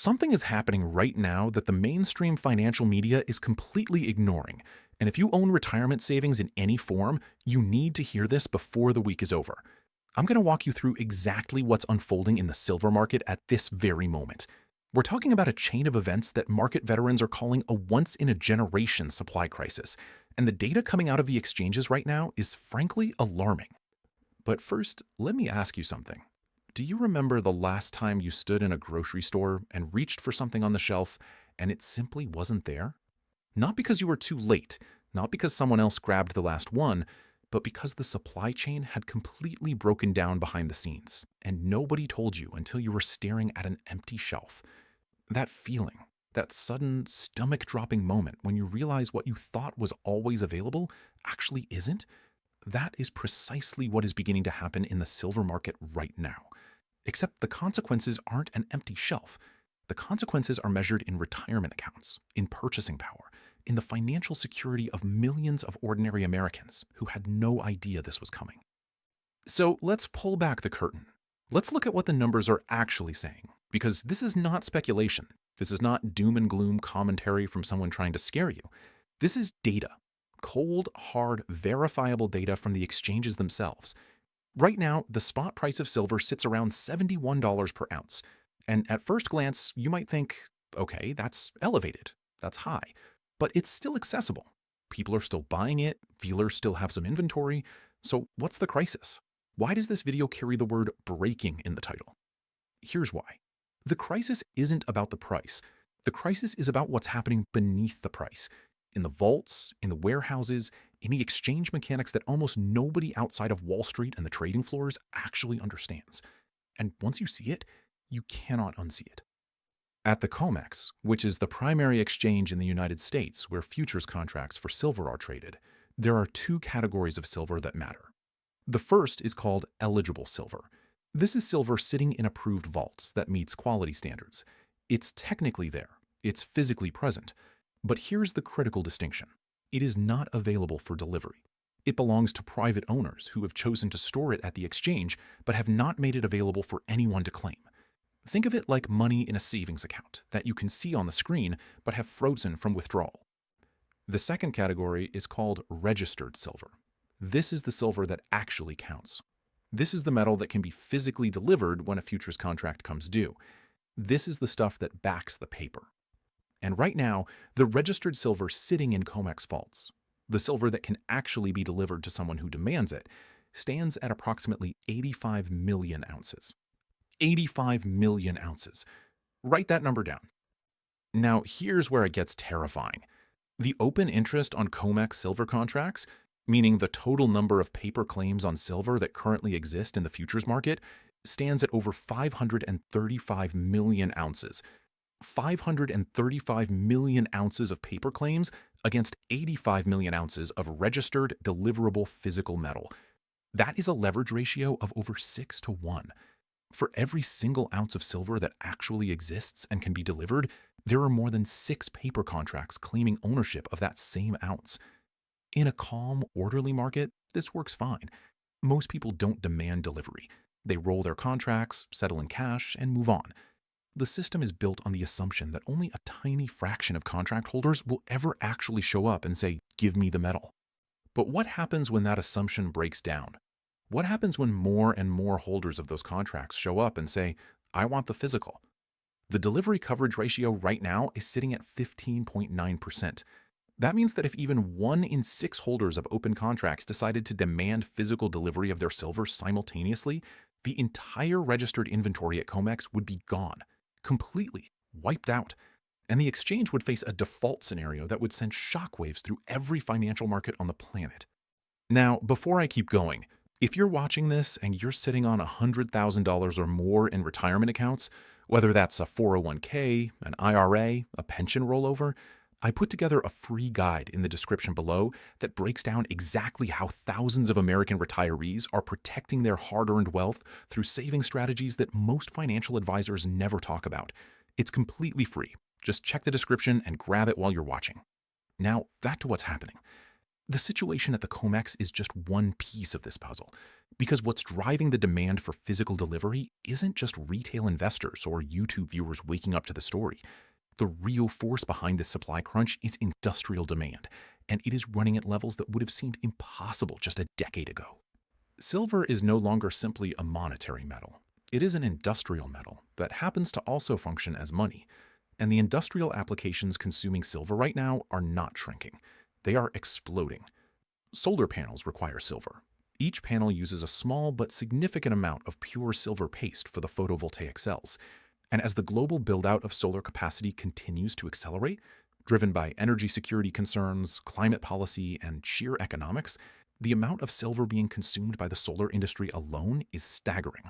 Something is happening right now that the mainstream financial media is completely ignoring. And if you own retirement savings in any form, you need to hear this before the week is over. I'm going to walk you through exactly what's unfolding in the silver market at this very moment. We're talking about a chain of events that market veterans are calling a once in a generation supply crisis. And the data coming out of the exchanges right now is frankly alarming. But first, let me ask you something. Do you remember the last time you stood in a grocery store and reached for something on the shelf and it simply wasn't there? Not because you were too late, not because someone else grabbed the last one, but because the supply chain had completely broken down behind the scenes and nobody told you until you were staring at an empty shelf. That feeling, that sudden stomach dropping moment when you realize what you thought was always available actually isn't, that is precisely what is beginning to happen in the silver market right now. Except the consequences aren't an empty shelf. The consequences are measured in retirement accounts, in purchasing power, in the financial security of millions of ordinary Americans who had no idea this was coming. So let's pull back the curtain. Let's look at what the numbers are actually saying, because this is not speculation. This is not doom and gloom commentary from someone trying to scare you. This is data. Cold, hard, verifiable data from the exchanges themselves. Right now, the spot price of silver sits around $71 per ounce. And at first glance, you might think, okay, that's elevated, that's high, but it's still accessible. People are still buying it, dealers still have some inventory. So what's the crisis? Why does this video carry the word breaking in the title? Here's why. The crisis isn't about the price. The crisis is about what's happening beneath the price. In the vaults, in the warehouses, in the exchange mechanics that almost nobody outside of Wall Street and the trading floors actually understands. And once you see it, you cannot unsee it. At the COMEX, which is the primary exchange in the United States where futures contracts for silver are traded, there are two categories of silver that matter. The first is called eligible silver. This is silver sitting in approved vaults that meets quality standards. It's technically there. It's physically present. But here's the critical distinction. It is not available for delivery. It belongs to private owners who have chosen to store it at the exchange but have not made it available for anyone to claim. Think of it like money in a savings account that you can see on the screen but have frozen from withdrawal. The second category is called registered silver. This is the silver that actually counts. This is the metal that can be physically delivered when a futures contract comes due. This is the stuff that backs the paper. And right now, the registered silver sitting in COMEX vaults, the silver that can actually be delivered to someone who demands it, stands at approximately 85 million ounces. 85 million ounces. Write that number down. Now, here's where it gets terrifying. The open interest on COMEX silver contracts, meaning the total number of paper claims on silver that currently exist in the futures market, stands at over 535 million ounces. 535 million ounces of paper claims against 85 million ounces of registered, deliverable physical metal. That is a leverage ratio of over 6 to 1. For every single ounce of silver that actually exists and can be delivered, there are more than 6 paper contracts claiming ownership of that same ounce. In a calm, orderly market, this works fine. Most people don't demand delivery. They roll their contracts, settle in cash, and move on. The system is built on the assumption that only a tiny fraction of contract holders will ever actually show up and say, "Give me the metal." But what happens when that assumption breaks down? What happens when more and more holders of those contracts show up and say, "I want the physical"? The delivery coverage ratio right now is sitting at 15.9%. That means that if even 1 in 6 holders of open contracts decided to demand physical delivery of their silver simultaneously, the entire registered inventory at COMEX would be gone. Completely wiped out. And the exchange would face a default scenario that would send shockwaves through every financial market on the planet. Now, before I keep going, if you're watching this and you're sitting on $100,000 or more in retirement accounts, whether that's a 401k, an IRA, a pension rollover, I put together a free guide in the description below that breaks down exactly how thousands of American retirees are protecting their hard-earned wealth through saving strategies that most financial advisors never talk about. It's completely free. Just check the description and grab it while you're watching. Now, back to what's happening. The situation at the COMEX is just one piece of this puzzle, because what's driving the demand for physical delivery isn't just retail investors or YouTube viewers waking up to the story. The real force behind this supply crunch is industrial demand, and it is running at levels that would have seemed impossible just a decade ago. Silver is no longer simply a monetary metal. It is an industrial metal that happens to also function as money. And the industrial applications consuming silver right now are not shrinking. They are exploding. Solar panels require silver. Each panel uses a small but significant amount of pure silver paste for the photovoltaic cells. And as the global build-out of solar capacity continues to accelerate, driven by energy security concerns, climate policy, and sheer economics, the amount of silver being consumed by the solar industry alone is staggering.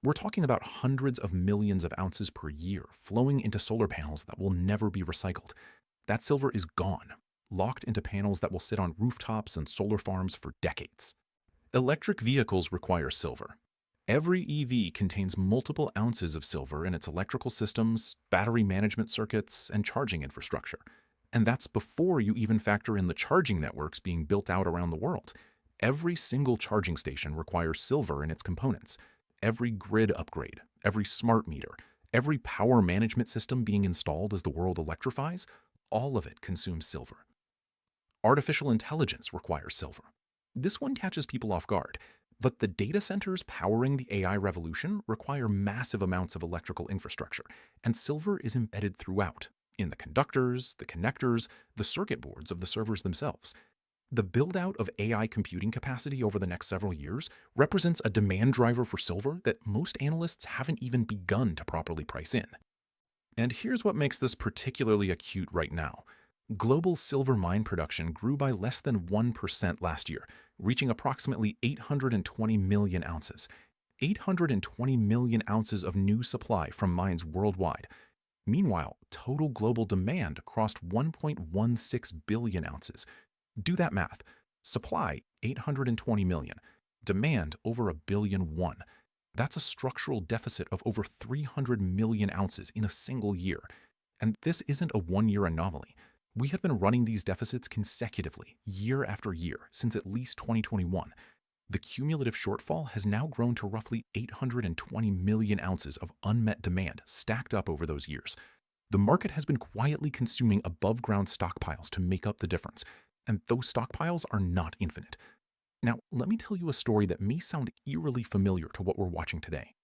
We're talking about hundreds of millions of ounces per year flowing into solar panels that will never be recycled. That silver is gone, locked into panels that will sit on rooftops and solar farms for decades. Electric vehicles require silver. Every EV contains multiple ounces of silver in its electrical systems, battery management circuits, and charging infrastructure. And that's before you even factor in the charging networks being built out around the world. Every single charging station requires silver in its components. Every grid upgrade, every smart meter, every power management system being installed as the world electrifies, all of it consumes silver. Artificial intelligence requires silver. This one catches people off guard, but the data centers powering the AI revolution require massive amounts of electrical infrastructure, and silver is embedded throughout, in the conductors, the connectors, the circuit boards of the servers themselves. The build-out of AI computing capacity over the next several years represents a demand driver for silver that most analysts haven't even begun to properly price in. And here's what makes this particularly acute right now. Global silver mine production grew by less than 1% last year, reaching approximately 820 million ounces. 820 million ounces of new supply from mines worldwide. Meanwhile, total global demand crossed 1.16 billion ounces. Do that math. Supply, 820 million. Demand, over $1.1 billion. That's a structural deficit of over 300 million ounces in a single year. And this isn't a one-year anomaly. We have been running these deficits consecutively, year after year, since at least 2021. The cumulative shortfall has now grown to roughly 820 million ounces of unmet demand stacked up over those years. The market has been quietly consuming above-ground stockpiles to make up the difference. And those stockpiles are not infinite. Now, let me tell you a story that may sound eerily familiar to what we're watching today.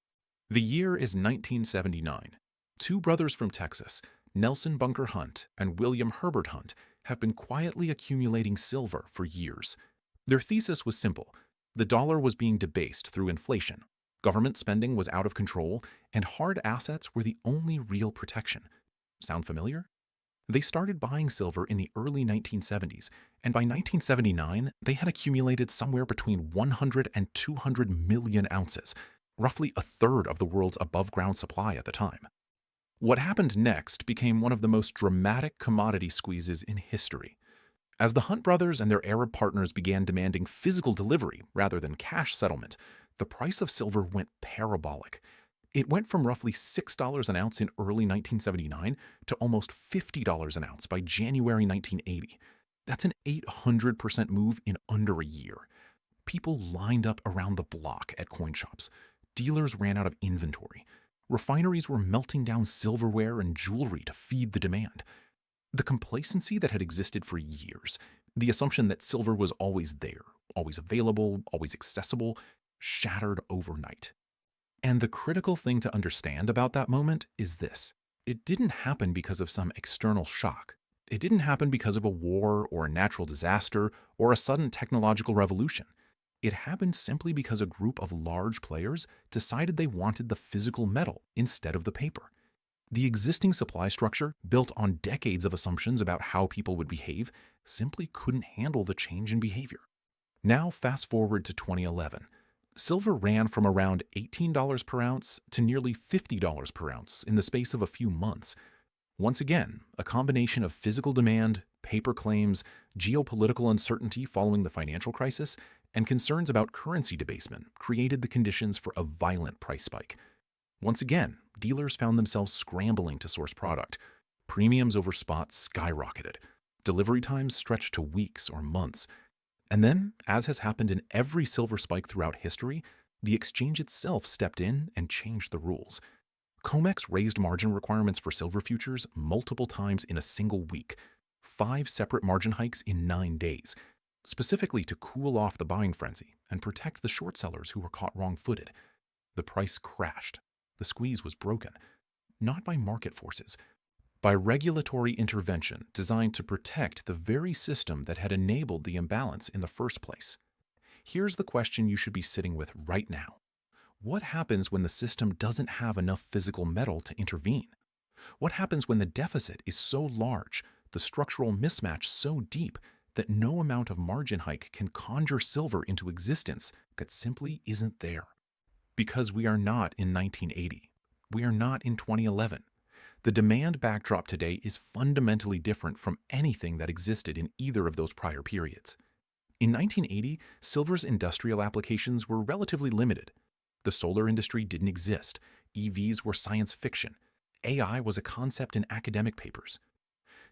The year is 1979. Two brothers from Texas, Nelson Bunker Hunt and William Herbert Hunt, have been quietly accumulating silver for years. Their thesis was simple. The dollar was being debased through inflation. Government spending was out of control, and hard assets were the only real protection. Sound familiar? They started buying silver in the early 1970s, and by 1979, they had accumulated somewhere between 100 and 200 million ounces, roughly a third of the world's above-ground supply at the time. What happened next became one of the most dramatic commodity squeezes in history. As the Hunt brothers and their Arab partners began demanding physical delivery rather than cash settlement, the price of silver went parabolic. It went from roughly $6 an ounce in early 1979 to almost $50 an ounce by January 1980. That's an 800% move in under a year. People lined up around the block at coin shops. Dealers ran out of inventory. Refineries were melting down silverware and jewelry to feed the demand. The complacency that had existed for years, the assumption that silver was always there, always available, always accessible, shattered overnight. And the critical thing to understand about that moment is this. It didn't happen because of some external shock. It didn't happen because of a war or a natural disaster or a sudden technological revolution. It happened simply because a group of large players decided they wanted the physical metal instead of the paper. The existing supply structure, built on decades of assumptions about how people would behave, simply couldn't handle the change in behavior. Now fast forward to 2011. Silver ran from around $18 per ounce to nearly $50 per ounce in the space of a few months. Once again, a combination of physical demand, paper claims, geopolitical uncertainty following the financial crisis, and concerns about currency debasement created the conditions for a violent price spike. Once again, dealers found themselves scrambling to source product. Premiums over spot skyrocketed. Delivery times stretched to weeks or months, And then, as has happened in every silver spike throughout history, the exchange itself stepped in and changed the rules. COMEX raised margin requirements for silver futures multiple times in a single week, 5 separate margin hikes in 9 days, specifically to cool off the buying frenzy and protect the short sellers who were caught wrong-footed. The price crashed. The squeeze was broken, not by market forces, by regulatory intervention designed to protect the very system that had enabled the imbalance in the first place. Here's the question you should be sitting with right now. What happens when the system doesn't have enough physical metal to intervene? What happens when the deficit is so large, the structural mismatch so deep, that no amount of margin hike can conjure silver into existence that simply isn't there? Because we are not in 1980. We are not in 2011. The demand backdrop today is fundamentally different from anything that existed in either of those prior periods. In 1980, silver's industrial applications were relatively limited. The solar industry didn't exist. EVs were science fiction. AI was a concept in academic papers.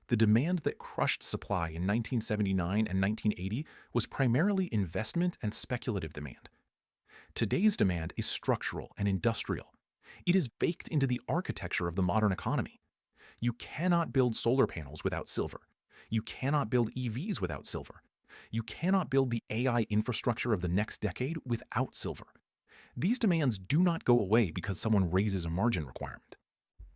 The demand that crushed supply in 1979 and 1980 was primarily investment and speculative demand. Today's demand is structural and industrial. It is baked into the architecture of the modern economy. You cannot build solar panels without silver. You cannot build EVs without silver. You cannot build the AI infrastructure of the next decade without silver. These demands do not go away because someone raises a margin requirement.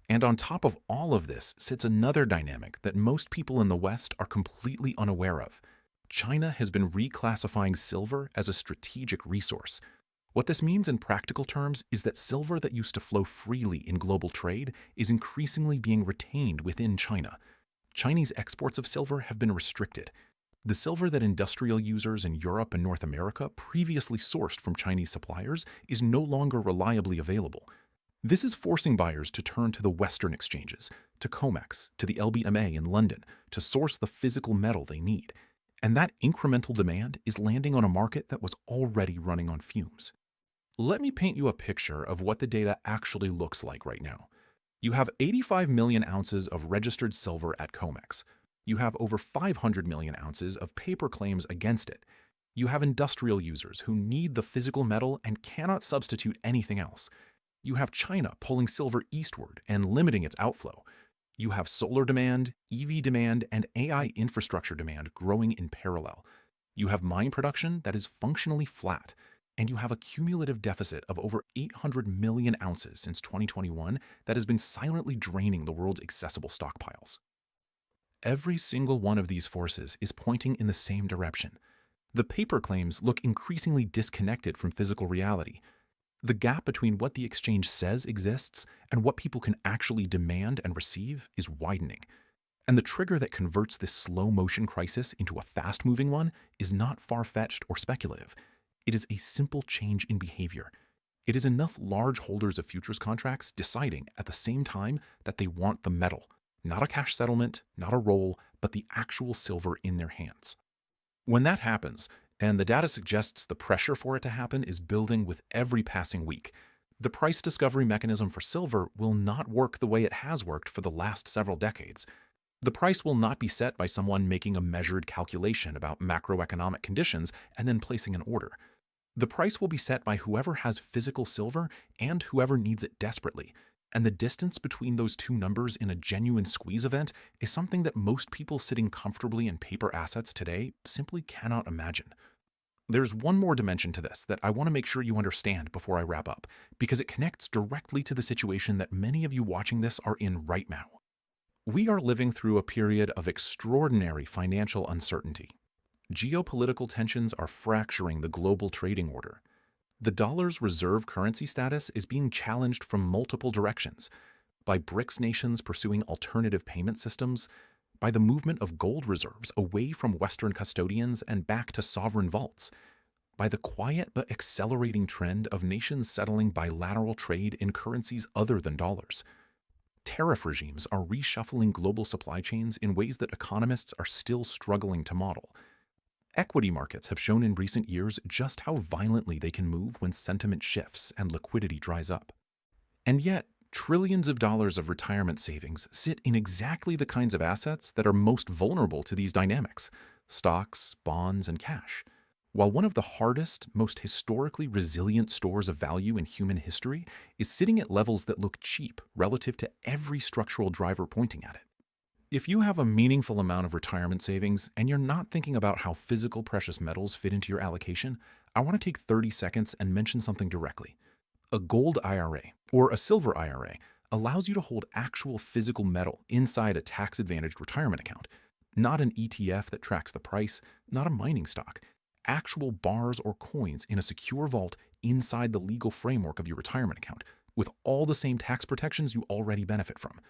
And on top of all of this sits another dynamic that most people in the West are completely unaware of. China has been reclassifying silver as a strategic resource. What this means in practical terms is that silver that used to flow freely in global trade is increasingly being retained within China. Chinese exports of silver have been restricted. The silver that industrial users in Europe and North America previously sourced from Chinese suppliers is no longer reliably available. This is forcing buyers to turn to the Western exchanges, to COMEX, to the LBMA in London, to source the physical metal they need. And that incremental demand is landing on a market that was already running on fumes. Let me paint you a picture of what the data actually looks like right now. You have 85 million ounces of registered silver at COMEX. You have over 500 million ounces of paper claims against it. You have industrial users who need the physical metal and cannot substitute anything else. You have China pulling silver eastward and limiting its outflow. You have solar demand, EV demand, and AI infrastructure demand growing in parallel. You have mine production that is functionally flat. And you have a cumulative deficit of over 800 million ounces since 2021 that has been silently draining the world's accessible stockpiles. Every single one of these forces is pointing in the same direction. The paper claims look increasingly disconnected from physical reality. The gap between what the exchange says exists and what people can actually demand and receive is widening. And the trigger that converts this slow-motion crisis into a fast-moving one is not far-fetched or speculative. It is a simple change in behavior. It is enough large holders of futures contracts deciding at the same time that they want the metal, not a cash settlement, not a roll, but the actual silver in their hands. When that happens, and the data suggests the pressure for it to happen is building with every passing week, the price discovery mechanism for silver will not work the way it has worked for the last several decades. The price will not be set by someone making a measured calculation about macroeconomic conditions and then placing an order. The price will be set by whoever has physical silver and whoever needs it desperately, and the distance between those two numbers in a genuine squeeze event is something that most people sitting comfortably in paper assets today simply cannot imagine. There's one more dimension to this that I want to make sure you understand before I wrap up, because it connects directly to the situation that many of you watching this are in right now. We are living through a period of extraordinary financial uncertainty. Geopolitical tensions are fracturing the global trading order. The dollar's reserve currency status is being challenged from multiple directions, by BRICS nations pursuing alternative payment systems, by the movement of gold reserves away from Western custodians and back to sovereign vaults, by the quiet but accelerating trend of nations settling bilateral trade in currencies other than dollars. Tariff regimes are reshuffling global supply chains in ways that economists are still struggling to model. Equity markets have shown in recent years just how violently they can move when sentiment shifts and liquidity dries up. And yet, trillions of dollars of retirement savings sit in exactly the kinds of assets that are most vulnerable to these dynamics. stocks, bonds, and cash. While one of the hardest, most historically resilient stores of value in human history is sitting at levels that look cheap relative to every structural driver pointing at it. If you have a meaningful amount of retirement savings and you're not thinking about how physical precious metals fit into your allocation, I want to take 30 seconds and mention something directly. A gold IRA or a silver IRA allows you to hold actual physical metal inside a tax-advantaged retirement account, not an ETF that tracks the price, not a mining stock. Actual bars or coins in a secure vault inside the legal framework of your retirement account, with all the same tax protections you already benefit from.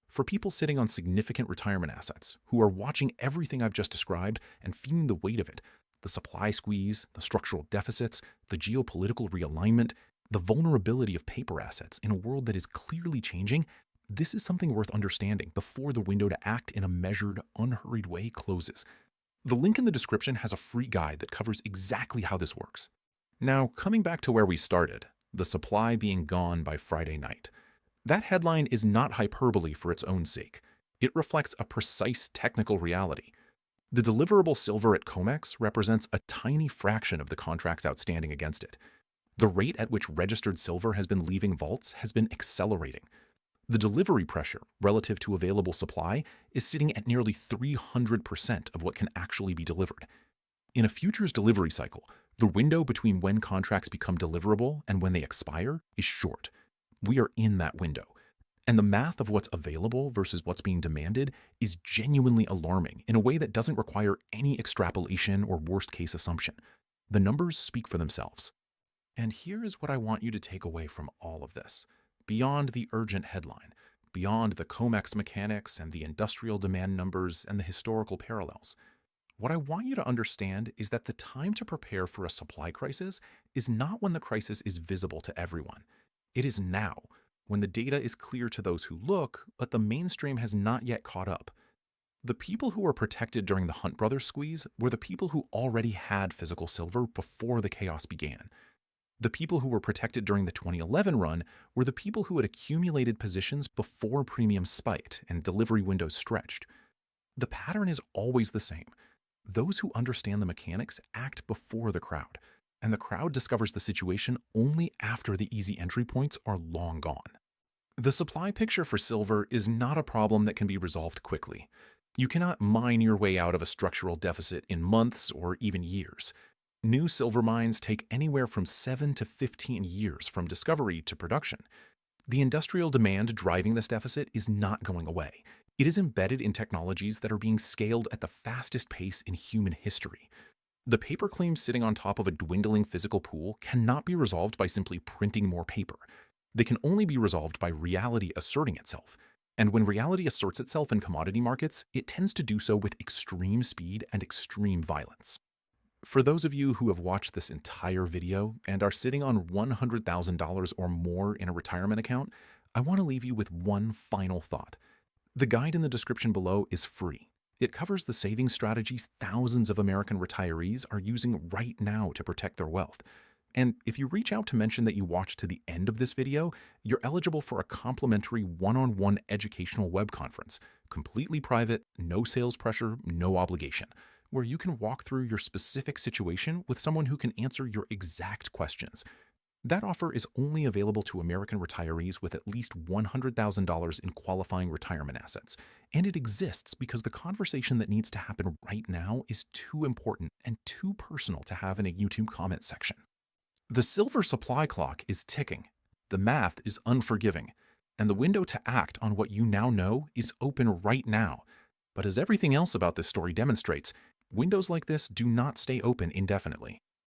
For people sitting on significant retirement assets who are watching everything I've just described and feeling the weight of it, the supply squeeze, the structural deficits, the geopolitical realignment, the vulnerability of paper assets in a world that is clearly changing, this is something worth understanding before the window to act in a measured, unhurried way closes. The link in the description has a free guide that covers exactly how this works. Now, coming back to where we started, the supply being gone by Friday night. That headline is not hyperbole for its own sake. It reflects a precise technical reality. The deliverable silver at COMEX represents a tiny fraction of the contracts outstanding against it. The rate at which registered silver has been leaving vaults has been accelerating. The delivery pressure relative to available supply is sitting at nearly 300% of what can actually be delivered. In a futures delivery cycle, the window between when contracts become deliverable and when they expire is short. We are in that window. And the math of what's available versus what's being demanded is genuinely alarming in a way that doesn't require any extrapolation or worst-case assumption. The numbers speak for themselves. And here is what I want you to take away from all of this. Beyond the urgent headline, beyond the COMEX mechanics and the industrial demand numbers and the historical parallels, what I want you to understand is that the time to prepare for a supply crisis is not when the crisis is visible to everyone. It is now, when the data is clear to those who look, but the mainstream has not yet caught up. The people who were protected during the Hunt Brothers squeeze were the people who already had physical silver before the chaos began. The people who were protected during the 2011 run were the people who had accumulated positions before premiums spiked and delivery windows stretched. The pattern is always the same. Those who understand the mechanics act before the crowd, and the crowd discovers the situation only after the easy entry points are long gone. The supply picture for silver is not a problem that can be resolved quickly. You cannot mine your way out of a structural deficit in months or even years. New silver mines take anywhere from 7 to 15 years from discovery to production. The industrial demand driving this deficit is not going away. It is embedded in technologies that are being scaled at the fastest pace in human history. The paper claims sitting on top of a dwindling physical pool cannot be resolved by simply printing more paper. They can only be resolved by reality asserting itself. And when reality asserts itself in commodity markets, it tends to do so with extreme speed and extreme violence. For those of you who have watched this entire video and are sitting on $100,000 or more in a retirement account, I want to leave you with one final thought. The guide in the description below is free. It covers the savings strategies thousands of American retirees are using right now to protect their wealth. And if you reach out to mention that you watched to the end of this video, you're eligible for a complimentary one-on-one educational web conference, completely private, no sales pressure, no obligation, where you can walk through your specific situation with someone who can answer your exact questions. That offer is only available to American retirees with at least $100,000 in qualifying retirement assets, and it exists because the conversation that needs to happen right now is too important and too personal to have in a YouTube comment section. The silver supply clock is ticking, the math is unforgiving, and the window to act on what you now know is open right now. But as everything else about this story demonstrates, windows like this do not stay open indefinitely.